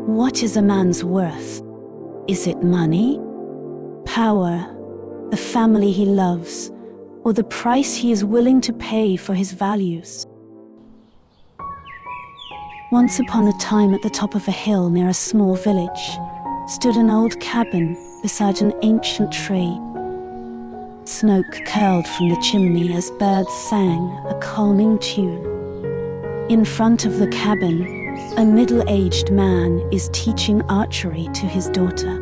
What is a man's worth? Is it money? Power? The family he loves? Or the price he is willing to pay for his values? Once upon a time, at the top of a hill near a small village, stood an old cabin beside an ancient tree. Smoke curled from the chimney as birds sang a calming tune. In front of the cabin, a middle-aged man is teaching archery to his daughter.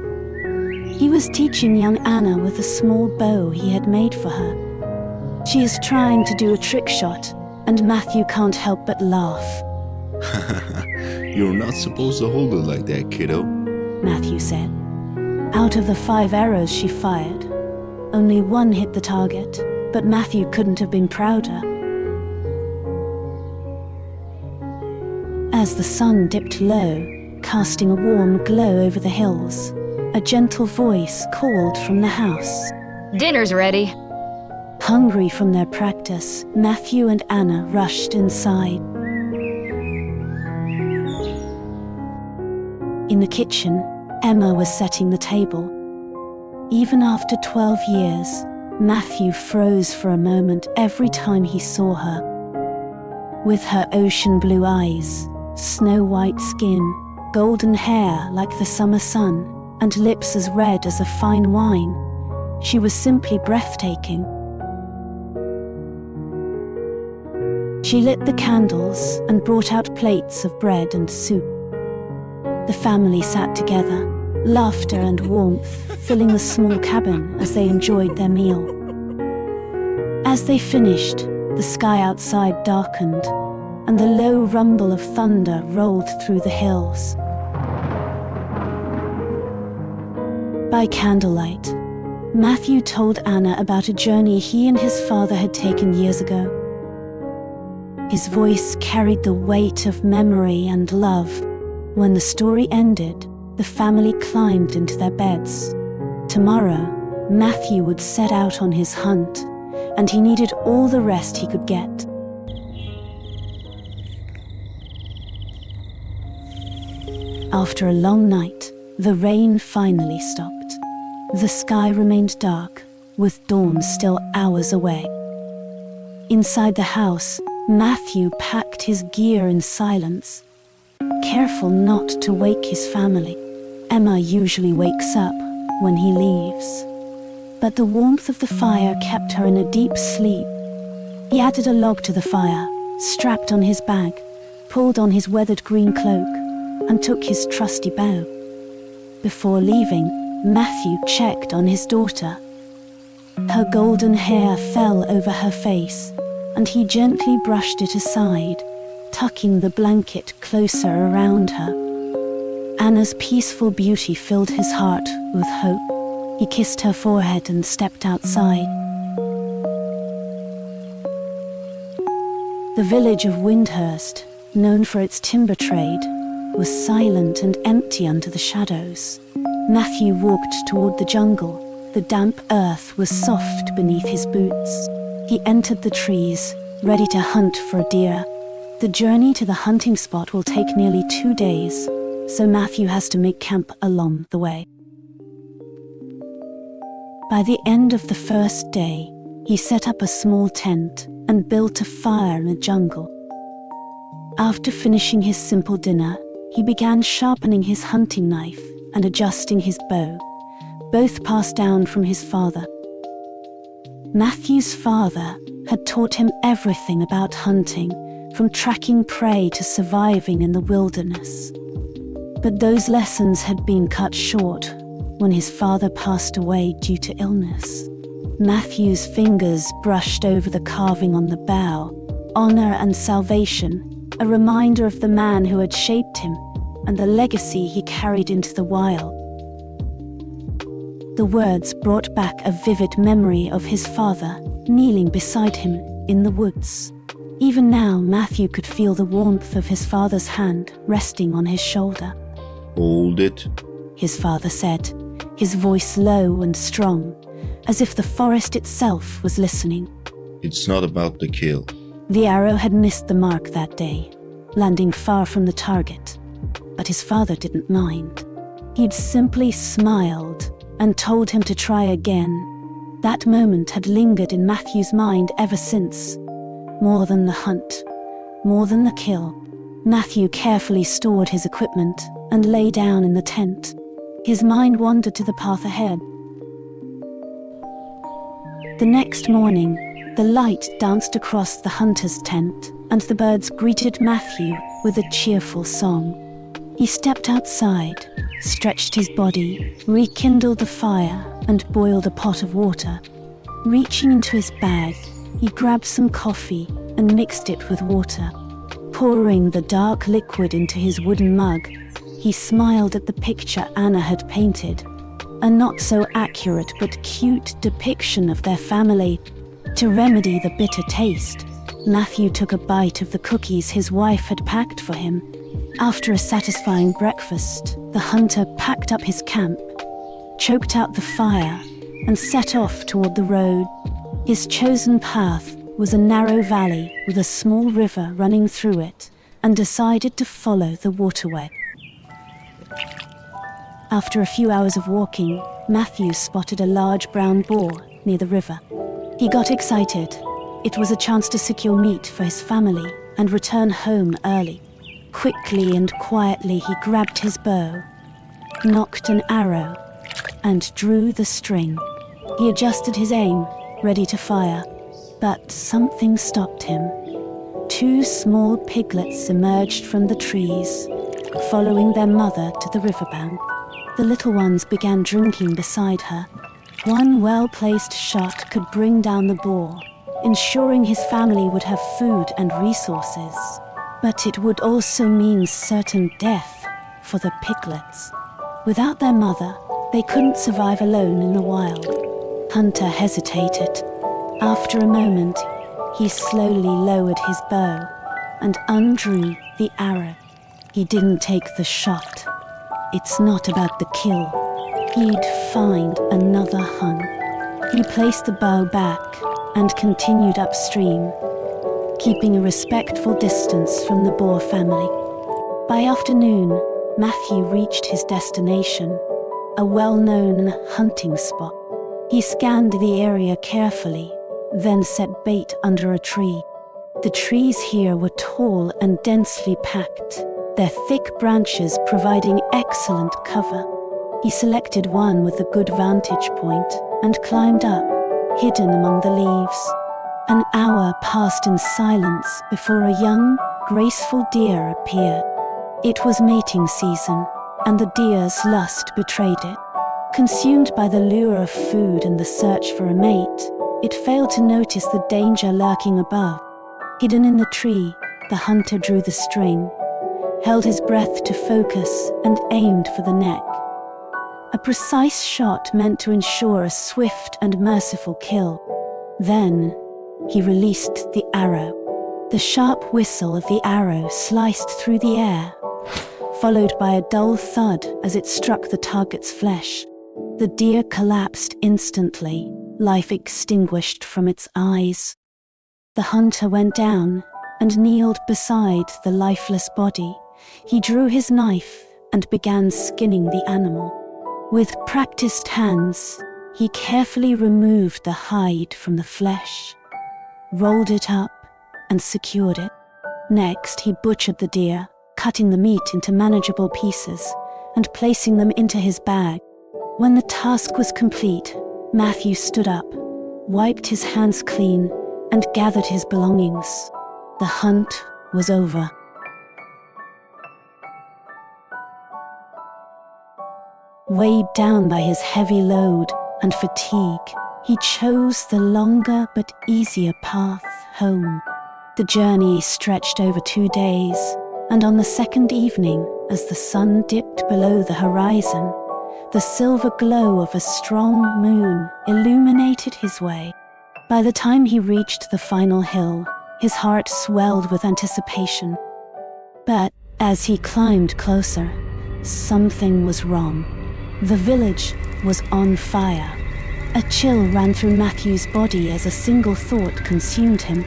He was teaching young Anna with a small bow he had made for her. She is trying to do a trick shot, and Matthew can't help but laugh. You're not supposed to hold it like that, kiddo, Matthew said. Out of the 5 arrows she fired, only 1 hit the target, but Matthew couldn't have been prouder. As the sun dipped low, casting a warm glow over the hills, a gentle voice called from the house. Dinner's ready. Hungry from their practice, Matthew and Anna rushed inside. In the kitchen, Emma was setting the table. Even after 12 years, Matthew froze for a moment every time he saw her. With her ocean blue eyes, snow-white skin, golden hair like the summer sun, and lips as red as a fine wine, she was simply breathtaking. She lit the candles and brought out plates of bread and soup. The family sat together, laughter and warmth filling the small cabin as they enjoyed their meal. As they finished, the sky outside darkened, and the low rumble of thunder rolled through the hills. By candlelight, Matthew told Anna about a journey he and his father had taken years ago. His voice carried the weight of memory and love. When the story ended, the family climbed into their beds. Tomorrow, Matthew would set out on his hunt, and he needed all the rest he could get. After a long night, the rain finally stopped. The sky remained dark, with dawn still hours away. Inside the house, Matthew packed his gear in silence, careful not to wake his family. Emma usually wakes up when he leaves, but the warmth of the fire kept her in a deep sleep. He added a log to the fire, strapped on his bag, pulled on his weathered green cloak, and took his trusty bow. Before leaving, Matthew checked on his daughter. Her golden hair fell over her face, and he gently brushed it aside, tucking the blanket closer around her. Anna's peaceful beauty filled his heart with hope. He kissed her forehead and stepped outside. The village of Windhurst, known for its timber trade, was silent and empty under the shadows. Matthew walked toward the jungle. The damp earth was soft beneath his boots. He entered the trees, ready to hunt for a deer. The journey to the hunting spot will take nearly 2 days, so Matthew has to make camp along the way. By the end of the first day, he set up a small tent and built a fire in the jungle. After finishing his simple dinner, he began sharpening his hunting knife and adjusting his bow, both passed down from his father. Matthew's father had taught him everything about hunting, from tracking prey to surviving in the wilderness. But those lessons had been cut short when his father passed away due to illness. Matthew's fingers brushed over the carving on the bow, honor and salvation, a reminder of the man who had shaped him and the legacy he carried into the wild. The words brought back a vivid memory of his father kneeling beside him in the woods. Even now, Matthew could feel the warmth of his father's hand resting on his shoulder. Hold it, His father said, his voice low and strong, as if the forest itself was listening. It's not about the kill. The arrow had missed the mark that day, landing far from the target. but his father didn't mind. He'd simply smiled and told him to try again. That moment had lingered in Matthew's mind ever since. More than the hunt, more than the kill, Matthew carefully stored his equipment and lay down in the tent. His mind wandered to the path ahead. The next morning, the light danced across the hunter's tent, and the birds greeted Matthew with a cheerful song. He stepped outside, stretched his body, rekindled the fire, and boiled a pot of water. Reaching into his bag, he grabbed some coffee and mixed it with water. Pouring the dark liquid into his wooden mug, he smiled at the picture Anna had painted, a not-so-accurate but cute depiction of their family. To remedy the bitter taste, Matthew took a bite of the cookies his wife had packed for him. After a satisfying breakfast, the hunter packed up his camp, choked out the fire, and set off toward the road. His chosen path was a narrow valley with a small river running through it, and decided to follow the waterway. After a few hours of walking, Matthew spotted a large brown boar near the river. He got excited. It was a chance to secure meat for his family and return home early. Quickly and quietly he grabbed his bow, nocked an arrow, and drew the string. He adjusted his aim, ready to fire, but something stopped him. Two small piglets emerged from the trees, following their mother to the riverbank. The little ones began drinking beside her. One well-placed shot could bring down the boar, ensuring his family would have food and resources. But it would also mean certain death for the piglets. Without their mother, they couldn't survive alone in the wild. Hunter hesitated. After a moment, he slowly lowered his bow and undrew the arrow. He didn't take the shot. It's not about the kill. He'd find another hunt. He placed the bow back and continued upstream, keeping a respectful distance from the boar family. By afternoon, Matthew reached his destination, a well-known hunting spot. He scanned the area carefully, then set bait under a tree. The trees here were tall and densely packed, their thick branches providing excellent cover. He selected one with a good vantage point and climbed up, hidden among the leaves. An hour passed in silence before a young, graceful deer appeared. It was mating season, and the deer's lust betrayed it. Consumed by the lure of food and the search for a mate, it failed to notice the danger lurking above. Hidden in the tree, the hunter drew the string, held his breath to focus, and aimed for the neck. A precise shot meant to ensure a swift and merciful kill. Then, he released the arrow. The sharp whistle of the arrow sliced through the air, followed by a dull thud as it struck the target's flesh. The deer collapsed instantly, life extinguished from its eyes. The hunter went down and kneeled beside the lifeless body. He drew his knife and began skinning the animal. With practiced hands, he carefully removed the hide from the flesh, rolled it up, and secured it. Next, he butchered the deer, cutting the meat into manageable pieces and placing them into his bag. When the task was complete, Matthew stood up, wiped his hands clean, and gathered his belongings. The hunt was over. Weighed down by his heavy load and fatigue, he chose the longer but easier path home. The journey stretched over 2 days, and on the second evening, as the sun dipped below the horizon, the silver glow of a strong moon illuminated his way. By the time he reached the final hill, his heart swelled with anticipation. But as he climbed closer, something was wrong. The village was on fire. A chill ran through Matthew's body as a single thought consumed him.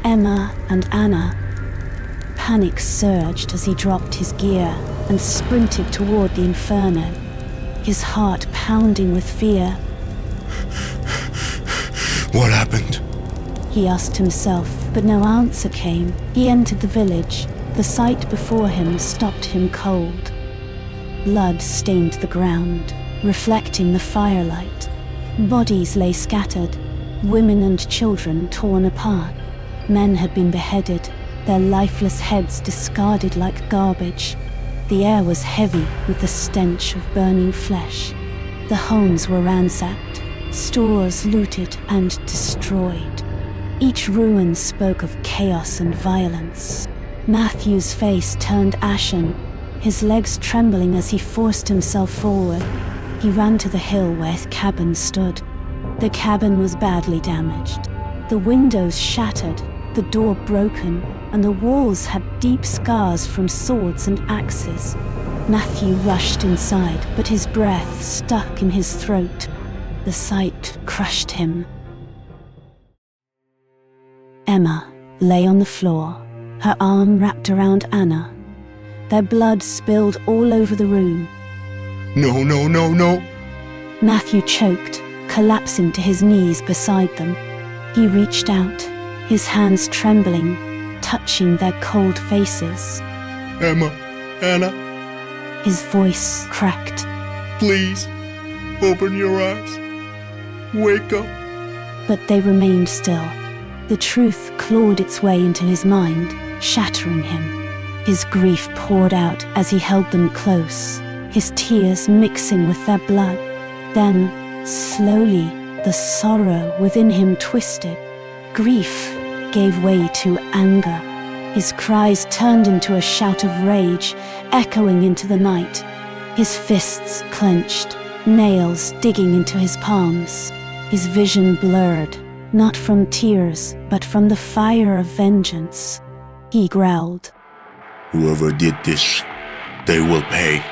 Emma and Anna. Panic surged as he dropped his gear, and sprinted toward the inferno, his heart pounding with fear. What happened? He asked himself, but no answer came. He entered the village. The sight before him stopped him cold. Blood stained the ground, reflecting the firelight. Bodies lay scattered, women and children torn apart. Men had been beheaded, their lifeless heads discarded like garbage. The air was heavy with the stench of burning flesh. The homes were ransacked, stores looted and destroyed. Each ruin spoke of chaos and violence. Matthew's face turned ashen, his legs trembling as he forced himself forward. He ran to the hill where his cabin stood. The cabin was badly damaged. The windows shattered, the door broken, and the walls had deep scars from swords and axes. Matthew rushed inside, but his breath stuck in his throat. The sight crushed him. Emma lay on the floor, her arm wrapped around Anna. Their blood spilled all over the room. No, no, no, no. Matthew choked, collapsing to his knees beside them. He reached out, his hands trembling, touching their cold faces. Emma, Anna, His voice cracked. please, open your eyes. Wake up. But they remained still. The truth clawed its way into his mind, shattering him. His grief poured out as he held them close, his tears mixing with their blood. Then, slowly, the sorrow within him twisted. Grief gave way to anger. His cries turned into a shout of rage, echoing into the night. His fists clenched, nails digging into his palms. His vision blurred, not from tears, but from the fire of vengeance. He growled, Whoever did this, they will pay.